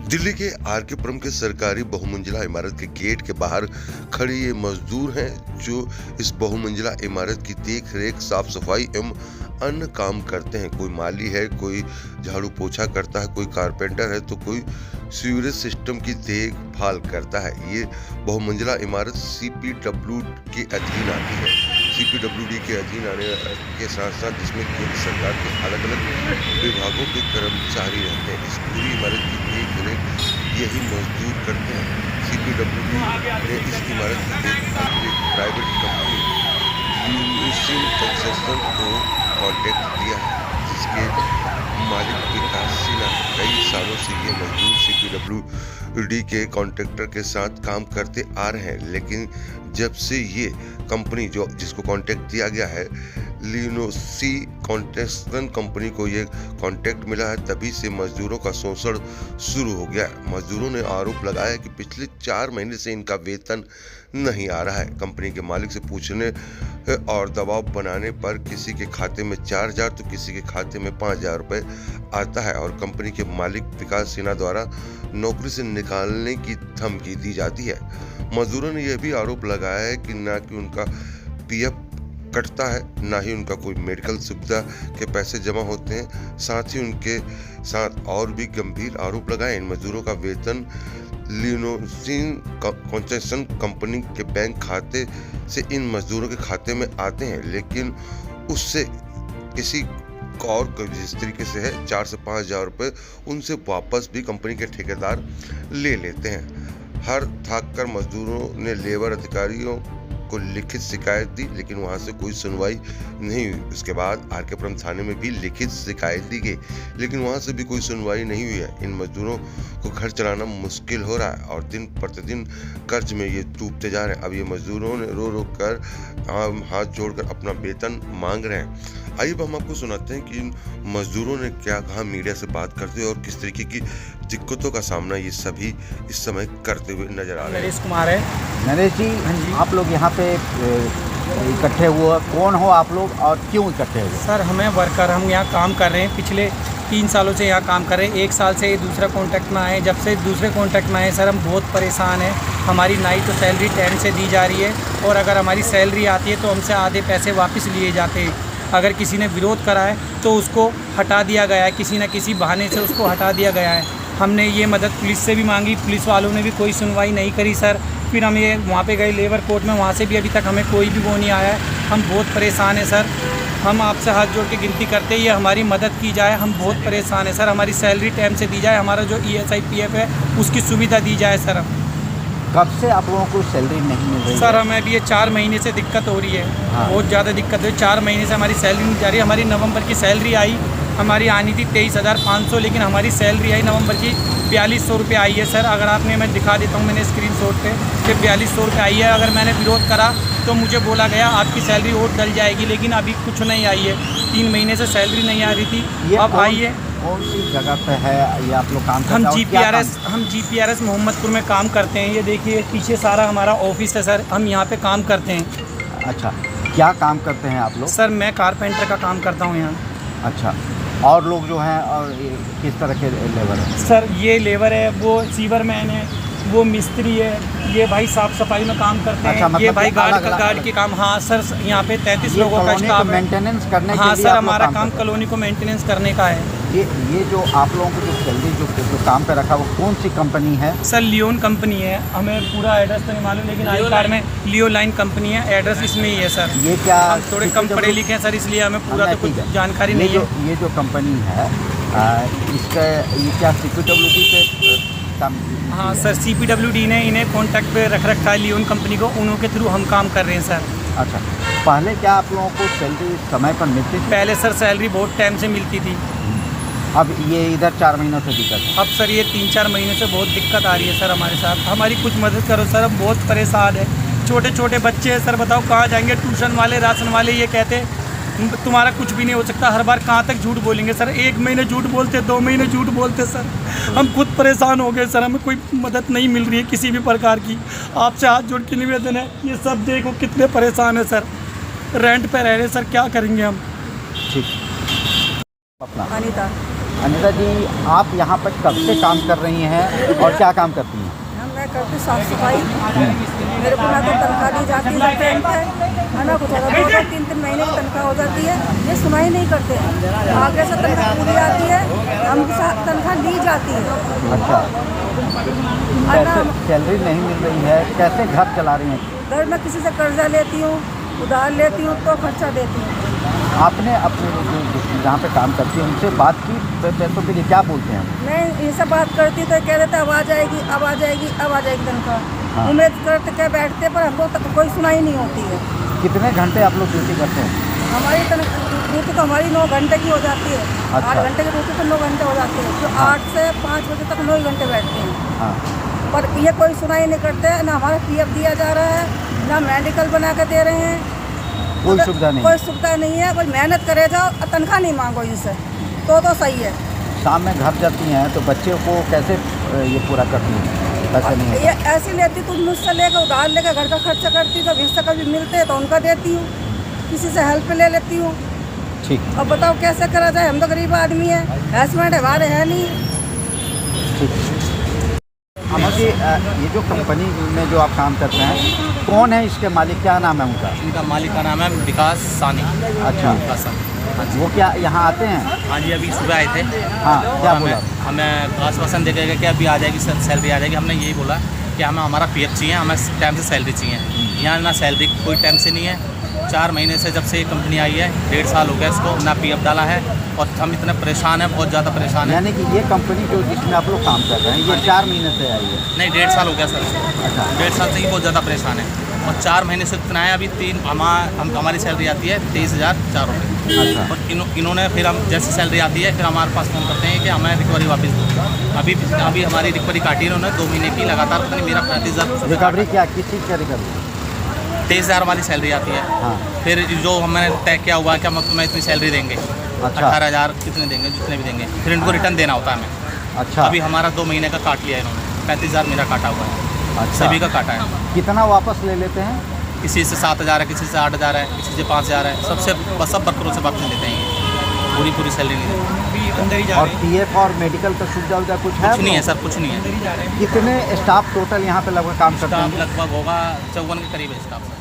दिल्ली के आरकेपुरम के सरकारी बहुमंजिला इमारत के गेट के बाहर खड़े ये मजदूर हैं जो इस बहुमंजिला इमारत की देख रेख, साफ सफाई एवं अन्य काम करते हैं। कोई माली है, कोई झाड़ू पोछा करता है, कोई कारपेंटर है तो कोई सीवरेज सिस्टम की देखभाल करता है। ये बहुमंजिला इमारत CPWD के अधीन आती है। CPWD के अधीन आने के साथ साथ जिसमें केंद्र सरकार के अलग अलग विभागों के कर्मचारी रहते हैं। इस पूरी इमारत की देख रेख यही मजदूर करते हैं। CPWD ने इस इमारत की देखभाल के लिए प्राइवेट कंपनी यूनिसिन कंस्ट्रक्शन को कॉन्ट्रैक्ट दिया है, जिसके मालिक विकास सिन्हा कई सालों से ये मजदूर CPWD के कॉन्ट्रैक्टर के साथ काम करते आ रहे हैं। लेकिन जब से ये कंपनी जिसको कॉन्ट्रैक्ट दिया गया है, लियोसी कंस्ट्रक्शन कंपनी को ये कॉन्ट्रैक्ट मिला है, तभी से मजदूरों का शोषण शुरू हो गया है। मजदूरों ने आरोप लगाया कि पिछले 4 महीने से इनका वेतन नहीं आ रहा है। कंपनी के मालिक से पूछने और दबाव बनाने पर किसी के खाते में 4,000 तो किसी के खाते में 5,000 रुपये आता है और कंपनी के मालिक विकास सिन्हा द्वारा नौकरी से निकालने की धमकी दी जाती है। मजदूरों ने यह भी आरोप लगाया है कि ना कि उनका PF कटता है, ना ही उनका कोई मेडिकल सुविधा के पैसे जमा होते हैं। साथ ही उनके साथ और भी गंभीर आरोप लगाए। इन मजदूरों का वेतन लियोसी कंस्ट्रक्शन कंपनी के बैंक खाते से इन मजदूरों के खाते में आते हैं, लेकिन उससे किसी और जिस तरीके से है 4 से 5,000 रुपये उनसे वापस भी कंपनी के ठेकेदार ले लेते हैं। हर थाक कर मजदूरों ने लेबर अधिकारियों को लिखित शिकायत दी, लेकिन वहां से कोई सुनवाई नहीं हुई। उसके बाद आरकेपुरम थाने में भी लिखित शिकायत दी गई, लेकिन वहां से भी कोई सुनवाई नहीं हुई है। इन मजदूरों को घर चलाना मुश्किल हो रहा है और दिन प्रतिदिन कर्ज में ये डूबते जा रहे हैं। अब ये मजदूरों ने रो कर हाथ जोड़कर अपना वेतन मांग रहे हैं। आइए हम आपको सुनाते हैं कि इन मजदूरों ने क्या कहा मीडिया से बात करते हुए और किस तरीके की दिक्कतों का सामना ये सभी इस समय करते हुए नजर आ रहे हैं। नरेश कुमार है। नरेश जी, हाँ जी। आप लोग यहाँ पे इकट्ठे हुए, कौन हो आप लोग और क्यों इकट्ठे हुए? सर हमें वर्कर, हम यहाँ काम कर रहे हैं, पिछले 3 सालों से यहाँ काम कर रहे हैं। 1 साल से ये दूसरा कॉन्ट्रैक्ट में आए। जब से दूसरे कॉन्ट्रैक्ट में आए सर हम बहुत परेशान हैं। हमारी ना ही तो सैलरी टाइम से दी जा रही है और अगर हमारी सैलरी आती है तो हमसे आधे पैसे वापस लिए जाते हैं। अगर किसी ने विरोध करा है तो उसको हटा दिया गया है, किसी न किसी बहाने से उसको हटा दिया गया है। हमने ये मदद पुलिस से भी मांगी, पुलिस वालों ने भी कोई सुनवाई नहीं करी सर। फिर हम ये वहाँ पे गए लेबर कोर्ट में, वहाँ से भी अभी तक हमें कोई भी वो नहीं आया है। हम बहुत परेशान हैं सर। हम आपसे हाथ जोड़ के गिनती करते हैं, ये हमारी मदद की जाए। हम बहुत परेशान हैं सर। हमारी सैलरी टाइम से दी जाए, हमारा जो ESI PF है उसकी सुविधा दी जाए सर। कब से आप लोगों को सैलरी नहीं मिल रही सर है? हमें अभी ये 4 महीने से दिक्कत हो रही है। हाँ। बहुत ज़्यादा दिक्कत है। 4 महीने से हमारी सैलरी नहीं जा रही है। हमारी नवंबर की सैलरी आई, हमारी आनी थी 23,500, लेकिन हमारी सैलरी आई नवंबर की 4,200 रुपये आई है सर। अगर आपने, मैं दिखा देता हूँ, मैंने स्क्रीनशॉट पे कि 4,200 रुपये आई है। अगर मैंने विरोध करा तो मुझे बोला गया आपकी सैलरी और डल जाएगी, लेकिन अभी कुछ नहीं आई है। 3 महीने से सैलरी नहीं आ रही थी, अब आई है। कौन सी जगह पे है ये आप लोग काम करते हम हैं और क्या GPRS मोहम्मदपुर में काम करते हैं। ये देखिए पीछे सारा हमारा ऑफिस है सर, हम यहाँ पे काम करते हैं। अच्छा, क्या काम करते हैं आप लोग? सर मैं कारपेंटर का काम करता हूँ यहाँ। अच्छा, और लोग जो हैं और किस तरह के लेबर हैं? सर ये लेबर है, वो सीवरमैन है, वो मिस्त्री है, ये भाई साफ सफाई में काम करते हैं। अच्छा, मतलब ये भाई अलग गार्ड के काम। हाँ सर, यहाँ पे 33 लोगों का कॉलोनी को स्टाफ है। मेंटेनेंस करने के हाँ लिए सर, आप लोग हमारा काम करते हैं? कॉलोनी को मेंटेनेंस करने का है। ये जो आप लोगों को जो सैलरी जो काम पे रखा, वो कौन सी कंपनी है? सर लियोन कंपनी है। हमें पूरा एड्रेस तो नहीं मालूम, लेकिन आई कार्ड में लियो लाइन कंपनी है, एड्रेस इसमें ही है सर। ये क्या हम थोड़े कम पढ़े लिखे हैं सर, इसलिए हमें पूरा तो कुछ जानकारी नहीं है। ये जो कंपनी है इसका ये क्या CPWD पे काम? हाँ सर, CPWD ने इन्हें कॉन्टैक्ट पे रख रखा है, लियोन कंपनी को। उन्हों के थ्रू हम काम कर रहे हैं सर। अच्छा, पहले क्या आप लोगों को सैलरी समय पर मिलती थी? पहले सर सैलरी बहुत टाइम से मिलती थी। अब ये इधर 4 महीनों से दिक्कत है? अब सर ये 3-4 महीनों से बहुत दिक्कत आ रही है सर हमारे साथ। हमारी कुछ मदद करो सर, हम बहुत परेशान है। छोटे छोटे बच्चे हैं सर, बताओ कहाँ जाएंगे? ट्यूशन वाले, राशन वाले ये कहते तुम्हारा कुछ भी नहीं हो सकता। हर बार कहाँ तक झूठ बोलेंगे सर? 1 महीने झूठ बोलते, 2 महीने झूठ बोलते सर। हम खुद परेशान हो गए सर, हमें कोई मदद नहीं मिल रही है किसी भी प्रकार की। आपसे हाथ जोड़ के निवेदन है, ये सब देखो कितने परेशान है सर। रेंट पे रह रहे सर, क्या करेंगे हम? ठीक। अपना अनीता। अनिता जी, आप यहाँ पर कब से काम कर रही हैं और क्या काम करती हैं? मैं करती साफ सफाई। मेरे को ना तो तनख्वाह दी जाती है टाइम पे, ना कुछ होता 2-3 महीने की तनख्वाह हो जाती है। ये सुनाई नहीं करते, आगे से तनख्वाह पूरी आती है, हमके साथ तनख्वाह ली जाती है। अच्छा, कैसे सैलरी नहीं मिल रही है, कैसे घर चला रही हैं? घर में किसी से कर्जा लेती हूँ, उधार लेती हूँ तो खर्चा देती हूँ। आपने अपने जो जहाँ पे काम करती हैं उनसे बात की पैसों के लिए, क्या बोलते हैं? मैं इनसे बात करती तो कह देते अब आ जाएगी, अब आ जाएगी, अब आ जाएगी तनख्वाह। हाँ। उम्मीद करते क्या बैठते, पर हमको कोई सुनाई नहीं होती है। कितने घंटे आप लोग ड्यूटी करते हैं? हमारी ड्यूटी तो हमारी 9 घंटे की हो जाती है। अच्छा। 8 घंटे की ड्यूटी तो 9 घंटे हो जाती है, जो 8 से 5 बजे तक 9 घंटे बैठते हैं। हाँ, पर ये कोई सुनाई नहीं करते, ना हमारा PF दिया जा रहा है, ना मेडिकल बना कर दे रहे हैं। कोई सुविधा नहीं। कोई सुविधा नहीं है। कोई मेहनत करे जाओ और तनख्वाह नहीं मांगो इनसे, तो सही है। शाम में घर जाती हैं तो बच्चे को कैसे ये पूरा करती हैं? पैसे नहीं है ये ऐसी लेती, तुम मुझसे लेकर उधार लेकर घर का खर्चा करती, जब हिस्सा कभी मिलते हैं तो उनका देती हूँ, किसी से हेल्प ले लेती हूँ। ठीक, अब बताओ कैसे करा जाए, हम तो गरीब आदमी है, हस्बैंड हमारे है नहीं। ठीक। अमर जी, ये जो कंपनी में जो आप काम करते हैं, कौन है इसके मालिक, क्या नाम है उनका? इनका मालिक का नाम है विकास सानी। अच्छा, वो क्या यहाँ आते हैं? हाँ जी, अभी सुबह आए थे। हाँ, क्या और बोला? हमें आश्वासन दे गए कि अभी आ जाएगी, सैलरी आ जाएगी। हमने यही बोला कि हमें हमारा PF चाहिए, हमें टाइम से सैलरी चाहिए। यहाँ ना सैलरी कोई टाइम से नहीं है। 4 महीने से जब से ये कंपनी आई है, 1.5 साल हो गया इसको, ना PF डाला है और हम इतने परेशान हैं, बहुत ज़्यादा परेशान हैं। यानी कि ये कंपनी जो जिसमें आप लोग काम कर रहे हैं, ये 4 महीने से आई है? नहीं, 1.5 साल हो गया सर। अच्छा, 1.5 साल से ही बहुत ज़्यादा परेशान है और 4 महीने से इतना है। अभी हमारी सैलरी आती है 23,004 रुपये। अच्छा। और इन्होंने फिर हम जैसे सैलरी आती है फिर हमारे पास फ़ोन करते हैं कि हमें रिकवरी वापस दो। अभी हमारी रिकवरी काटी इन्होंने 2 महीने की लगातार। पता नहीं मेरा 35,000 रिकवरी क्या, किस चीज़ का रिकवरी? 23,000 वाली सैलरी आती है। हाँ, फिर जो हमने तय किया हुआ है कि हम तुम्हें इतनी सैलरी देंगे, अच्छा। 18,000 कितने देंगे, जितने भी देंगे, फिर इनको रिटर्न देना होता है हमें। अच्छा। अभी हमारा 2 महीने का काट लिया इन्होंने, 35,000 मेरा काटा हुआ है। अच्छा, सभी का काटा है। कितना वापस ले लेते हैं? किसी से 7,000 है, किसी से 8,000 है, किसी से 5,000 है। सब वर्करों से वापस लेते हैं ये। पूरी सैलरी नहीं देते। और PF और मेडिकल का सुविधा उविधा कुछ है? कुछ नहीं है सर, कुछ नहीं है। कितने स्टाफ टोटल यहाँ पे लगभग काम करते स्टाफ हैं? लगभग होगा 54 के करीब है स्टाफ।